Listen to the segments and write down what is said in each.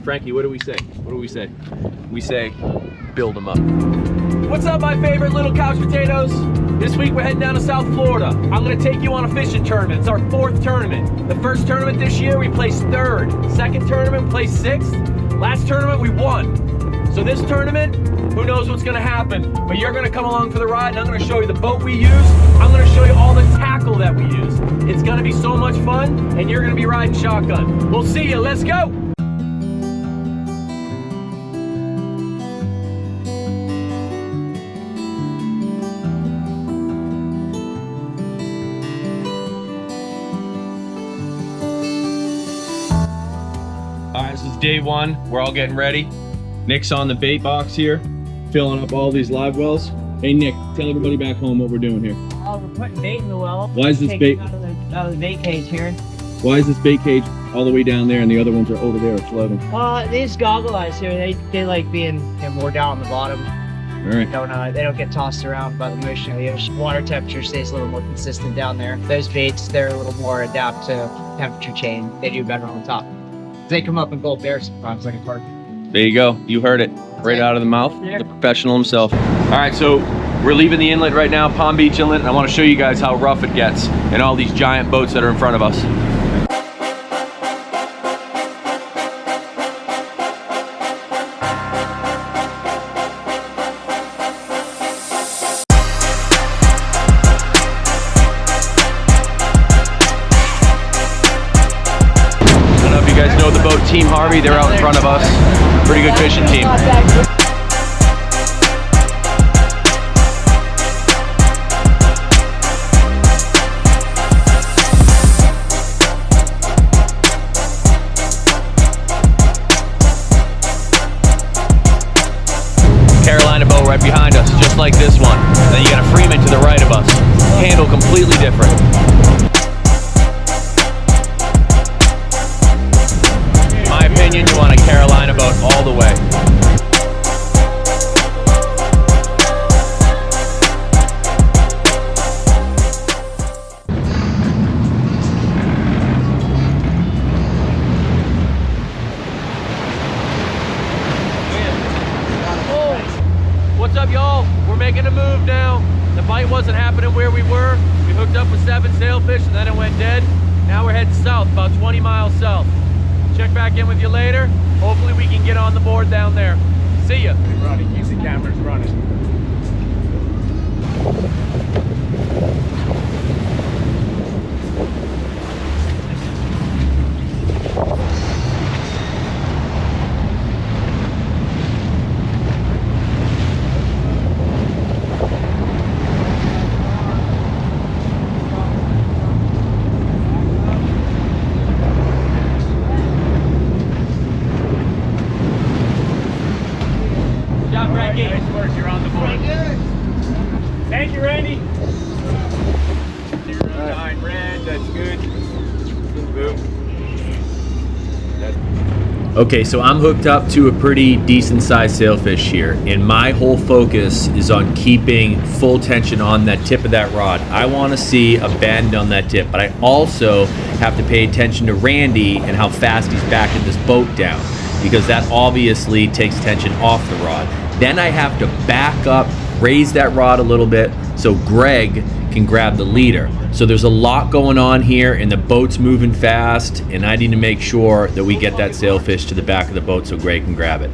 Frankie, what do we say? What do we say? We say, build them up. What's up, my favorite little couch potatoes? This week we're heading down to South Florida. I'm gonna take you on a fishing tournament. It's our 4th tournament. The first tournament this year, we placed 3rd. Second tournament, we placed 6th. Last tournament, we won. So this tournament, who knows what's gonna happen, but you're gonna come along for the ride and I'm gonna show you the boat we use. I'm gonna show you all the tackle that we use. It's gonna be so much fun and you're gonna be riding shotgun. We'll see you, let's go. All right, this is day 1. We're all getting ready. Nick's on the bait box here, filling up all these live wells. Hey Nick, tell everybody back home what we're doing here. We're putting bait in the well. Why is this bait out of the bait cage here? Why is this bait cage all the way down there and the other ones are over there floating? These goggle eyes here, they like being more down on the bottom. All right. They don't get tossed around by the motion of the ocean. Water temperature stays a little more consistent down there. Those baits, they're a little more adapt to temperature change. They do better on the top. They come up and go bare sometimes like a target. There you go. You heard it right out of the mouth. Yeah. The professional himself. All right, so we're leaving the inlet right now, Palm Beach Inlet, and I want to show you guys how rough it gets and all these giant boats that are in front of us. You guys know the boat Team Harvey, they're out in front of us. Pretty good fishing team. Carolina boat right behind us, just like this one. Then you got a Freeman to the right of us. Handle completely different. You want a Carolina boat all the way. What's up, y'all? We're making a move now. The bite wasn't happening where we were. We hooked up with 7 sailfish and then it went dead. Now we're heading south, about 20 miles south. Check back in with you later. Hopefully we can get on the board down there. See ya. Running, keep the cameras running. Nice work, you're on the board. Thank you, Randy. 09 red, that's good. Boom. Okay, so I'm hooked up to a pretty decent sized sailfish here, and my whole focus is on keeping full tension on that tip of that rod. I want to see a bend on that tip, but I also have to pay attention to Randy and how fast he's backing this boat down, because that obviously takes tension off the rod. Then I have to back up, raise that rod a little bit so Greg can grab the leader. So there's a lot going on here and the boat's moving fast, and I need to make sure that we get that sailfish to the back of the boat so Greg can grab it.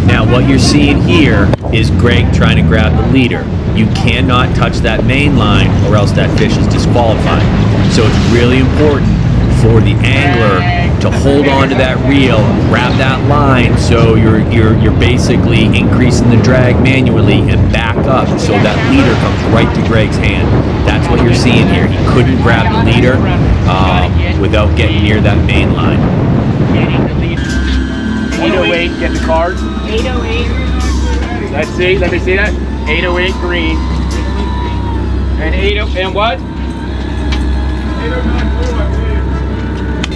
Now what you're seeing here is Greg trying to grab the leader. You cannot touch that main line or else that fish is disqualified. So it's really important for the angler to hold on to that reel, grab that line so you're basically increasing the drag manually and back up so that leader comes right to Greg's hand. That's what you're seeing here. He couldn't grab the leader without getting near that main line. 808, get the card. 808. Let's see, let me see that. 808 green. And 80 and what?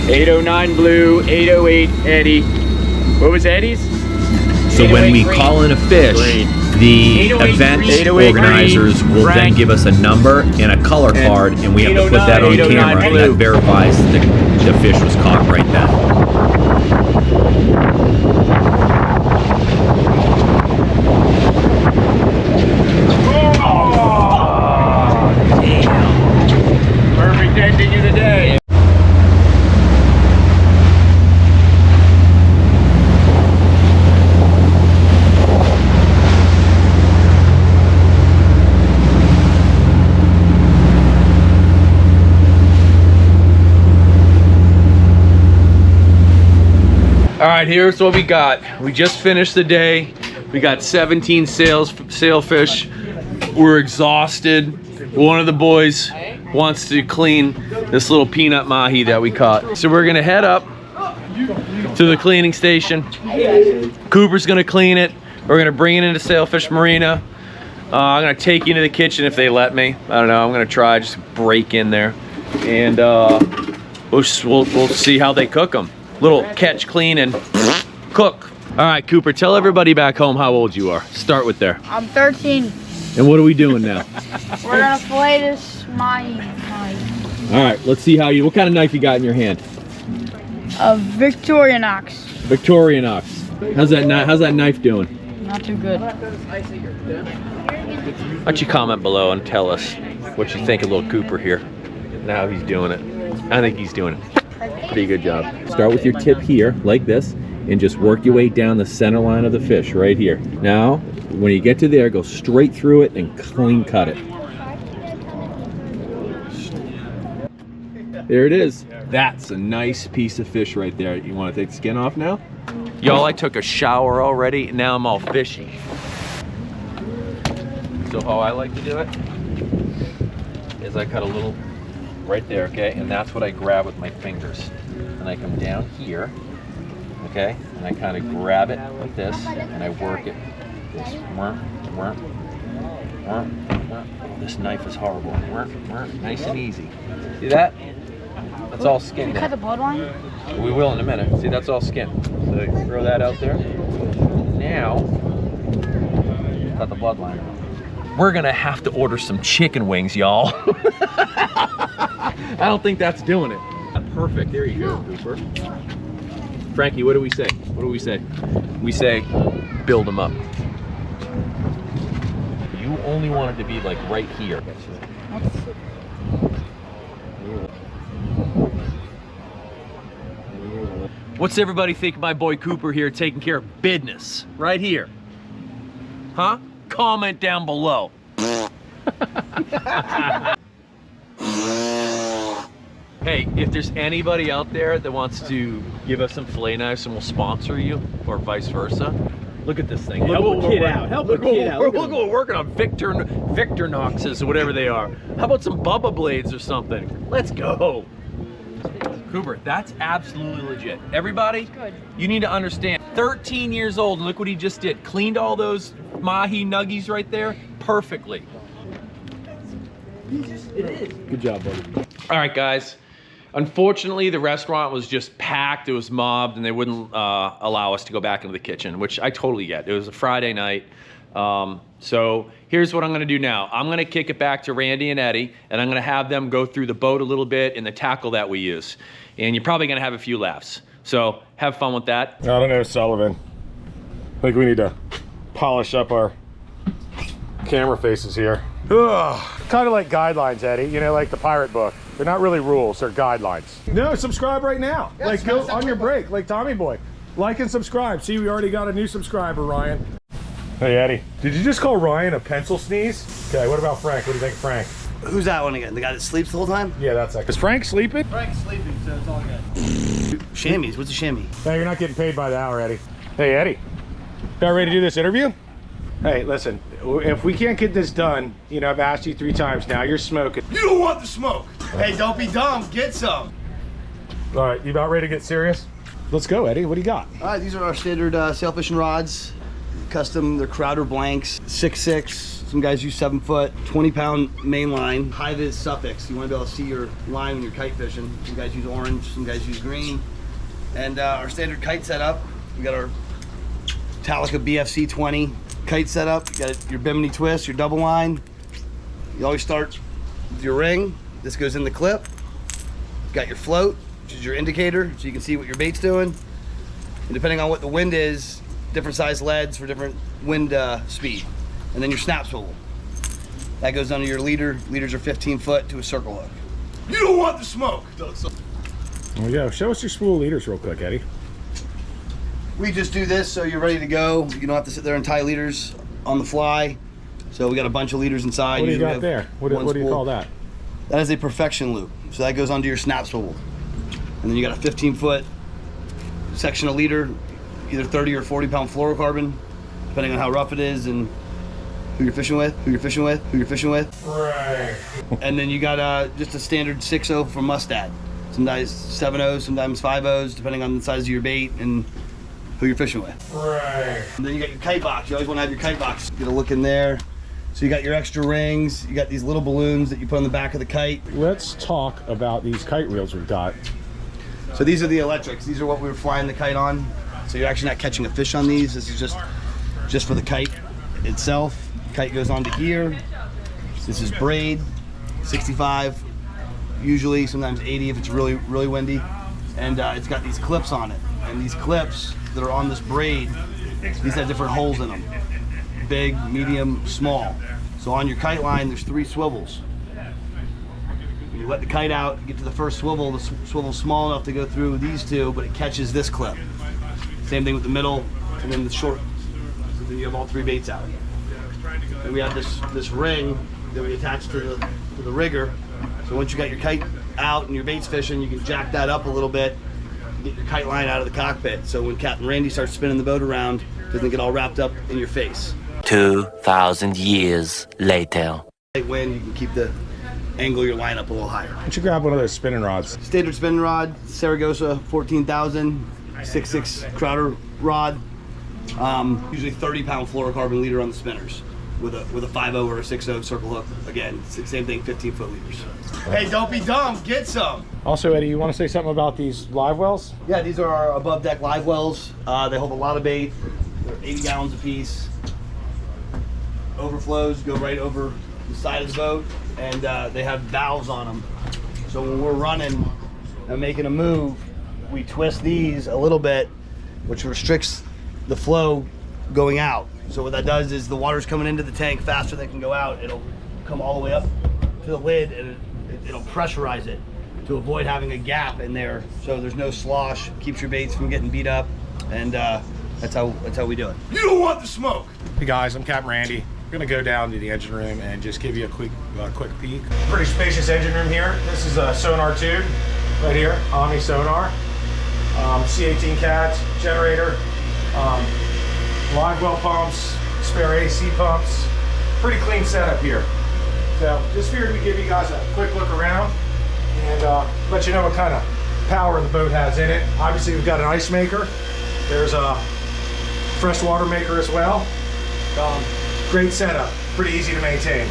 809 blue, 808 Eddie. What was Eddie's? So when we call in a fish, The 808 event green, 808 organizers green, will then Frank. give us a number and a color card, and we have to put that on 809 camera, and blue. that verifies the fish was caught right then. Perfect ending of the day. All right, here's what we got. We just finished the day. We got 17 sailfish. We're exhausted. One of the boys wants to clean this little peanut mahi that we caught. So we're gonna head up to the cleaning station. Cooper's gonna clean it. We're gonna bring it into Sailfish Marina. I'm gonna take you into the kitchen if they let me. I don't know, I'm gonna try, just break in there. And we'll see how they cook them. Little catch, clean, and cook. All right, Cooper, tell everybody back home how old you are. Start with there. I'm 13. And what are we doing now? We're gonna fillet this mahi. All right, let's see how you, what kind of knife you got in your hand? A Victorinox. Victorinox. How's that knife doing? Not too good. Why don't you comment below and tell us what you think of little Cooper here and how he's doing it. I think he's doing it. Pretty good job. Start with your tip here, like this, and just work your way down the center line of the fish right here. Now, when you get to there, go straight through it and clean cut it. There it is. That's a nice piece of fish right there. You want to take the skin off now? Y'all, I took a shower already, and now I'm all fishy. So how I like to do it is I cut a little right there, okay? And that's what I grab with my fingers. And I come down here, okay? And I kind of grab it like this, and I work it. This, this knife is horrible. Nice and easy. See that? That's all skin. You cut the bloodline? We will in a minute. See, that's all skin. So you throw that out there. Now, cut the bloodline out. We're gonna have to order some chicken wings, y'all. I don't think that's doing it. Perfect, there you go, Cooper. Frankie, what do we say? What do we say? We say, build them up. You only want it to be like right here. What's everybody think of my boy Cooper here taking care of business? Right here. Huh? Comment down below. Hey, if there's anybody out there that wants to give us some fillet knives and we'll sponsor you, or vice versa, look at this thing. Help a kid out. Help a kid out. Look, we're working on Victorinoxes or whatever they are. How about some Bubba blades or something? Let's go. Cooper, that's absolutely legit. Everybody, you need to understand, 13 years old, and look what he just did. Cleaned all those mahi nuggies right there perfectly. It is. Good job, buddy. All right, guys. Unfortunately, the restaurant was just packed. It was mobbed, and they wouldn't allow us to go back into the kitchen, which I totally get. It was a Friday night. So here's what I'm gonna do now. I'm gonna kick it back to Randy and Eddie, and I'm gonna have them go through the boat a little bit and the tackle that we use. And you're probably gonna have a few laughs. So have fun with that. I don't know, Sullivan. I think we need to polish up our camera faces here. Kind of like guidelines, Eddie, you know, like the pirate book. They're not really rules, they're guidelines. No, subscribe right now. Yeah, like go on your break, like Tommy Boy. Like and subscribe. See, we already got a new subscriber, Ryan. Hey, Eddie, did you just call Ryan a pencil sneeze? Okay, what about Frank? What do you think of Frank? Who's that one again? The guy that sleeps the whole time? Yeah, that's it. Is Frank sleeping? Frank's sleeping, so it's all good. Chamois, what's a chamois? No, you're not getting paid by the hour, Eddie. Hey, Eddie, about ready to do this interview? Hey, listen, if we can't get this done, you know, I've asked you 3 times now, you're smoking. You don't want the smoke. Hey, don't be dumb, get some. All right, you about ready to get serious? Let's go, Eddie, what do you got? All right, these are our standard sail fishing rods. Custom, they're Crowder blanks, 6'6", some guys use 7 foot, 20-pound main line, high vis suffix. You want to be able to see your line when you're kite fishing. Some guys use orange, some guys use green. And our standard kite setup, we got our Talica BFC 20, kite setup. You got your bimini twist, your double line. You always start with your ring. This goes in the clip. Got your float, which is your indicator, so you can see what your bait's doing. And depending on what the wind is, different size leads for different wind speed. And then your snap swivel. That goes under your leader. Leaders are 15 foot to a circle hook. You don't want the smoke. There we go. Show us your spool leaders real quick, Eddie. We just do this so you're ready to go. You don't have to sit there and tie leaders on the fly. So we got a bunch of leaders inside. What do you Usually got there? What do you call that? That is a perfection loop. So that goes onto your snap swivel. And then you got a 15-foot section of leader, either 30 or 40 pound fluorocarbon, depending on how rough it is and who you're fishing with, who you're fishing with, who you're fishing with. Right. And then you got just a standard 6-0 from Mustad. Sometimes 7-0s, sometimes 5-0s, depending on the size of your bait and who you're fishing with. Right. And then you got your kite box. You always want to have your kite box. Get a look in there. So you got your extra rings. You got these little balloons that you put on the back of the kite. Let's talk about these kite reels we've got. So these are the electrics. These are what we were flying the kite on. So you're actually not catching a fish on these. This is just for the kite itself. Kite goes onto here. This is braid, 65, usually, sometimes 80 if it's really, really windy. And it's got these clips on it. And these clips that are on this braid, these have different holes in them. Big, medium, small. So on your kite line, there's 3 swivels. When you let the kite out, you get to the first swivel, the swivel's small enough to go through these 2, but it catches this clip. Same thing with the middle, and then the short. So then you have all 3 baits out. And we have this ring that we attach to the rigger. So once you got your kite out and your bait's fishing, you can jack that up a little bit and get your kite line out of the cockpit. So when Captain Randy starts spinning the boat around, it doesn't get all wrapped up in your face. 2,000 years later. Light wind, you can keep the angle of your line up a little higher. Why don't you grab one of those spinning rods? Standard spinning rod, Saragossa 14,000, 6.6 Crowder rod. Usually 30-pound fluorocarbon leader on the spinners. With a 5.0 or a 6.0 circle hook. Again, same thing, 15-foot leaders. Hey, don't be dumb, get some. Also, Eddie, you want to say something about these live wells? Yeah, these are our above deck live wells. They hold a lot of bait. They're 80 gallons a piece. Overflows go right over the side of the boat, and they have valves on them. So when we're running and making a move, we twist these a little bit, which restricts the flow going out. So what that does is the water's coming into the tank faster than it can go out. It'll come all the way up to the lid, and it'll pressurize it to avoid having a gap in there. So there's no slosh, keeps your baits from getting beat up, and that's how we do it. You don't want the smoke. Hey guys, I'm Captain Randy. We're gonna go down to the engine room and just give you a quick peek. Pretty spacious engine room here. This is a sonar tube right here, Omni sonar, C18 cats, generator, live well pumps, spare AC pumps. Pretty clean setup here. So just figured we'd give you guys a quick look around and let you know what kind of power the boat has in it. Obviously we've got an ice maker. There's a fresh water maker as well. Great setup, pretty easy to maintain.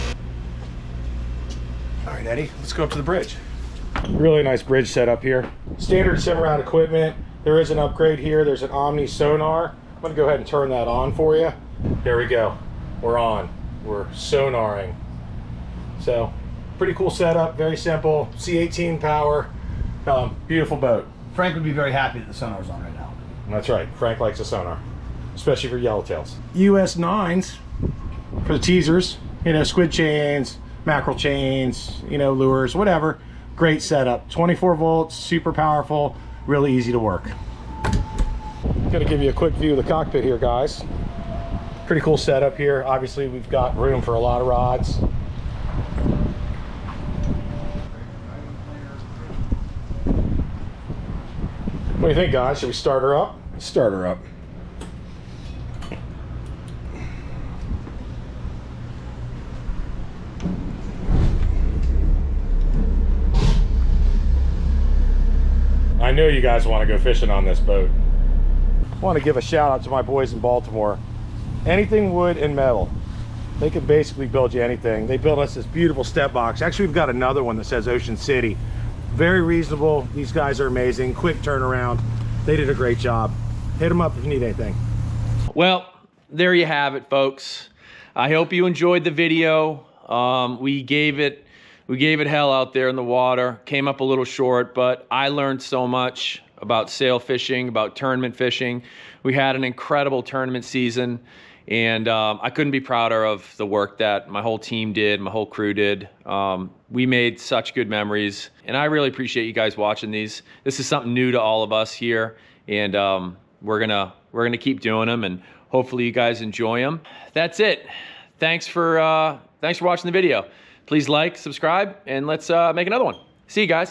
All right, Eddie, let's go up to the bridge. Really nice bridge setup here. Standard Cimarron equipment. There is an upgrade here. There's an Omni sonar. I'm gonna go ahead and turn that on for you. There we go. We're on. We're sonaring. So, pretty cool setup. Very simple. C18 power. Beautiful boat. Frank would be very happy that the sonar's on right now. That's right. Frank likes a sonar, especially for yellowtails. US 9s for the teasers. You know, squid chains, mackerel chains, you know, lures, whatever. Great setup. 24 volts, super powerful, really easy to work. Gonna give you a quick view of the cockpit here, guys. Pretty cool setup here. Obviously, we've got room for a lot of rods. What do you think, guys? Should we start her up? Start her up. I know you guys want to go fishing on this boat. I want to give a shout out to my boys in Baltimore. Anything wood and metal. They can basically build you anything. They built us this beautiful step box. Actually, we've got another one that says Ocean City. Very reasonable. These guys are amazing. Quick turnaround. They did a great job. Hit them up if you need anything. Well, there you have it, folks. I hope you enjoyed the video. We gave it hell out there in the water. Came up a little short, but I learned so much about sail fishing, about tournament fishing. We had an incredible tournament season, and I couldn't be prouder of the work that my whole team did, my whole crew did. We made such good memories, and I really appreciate you guys watching these. This is something new to all of us here, and we're gonna keep doing them, and hopefully you guys enjoy them. That's it. Thanks for watching the video. Please like, subscribe, and let's make another one. See you guys.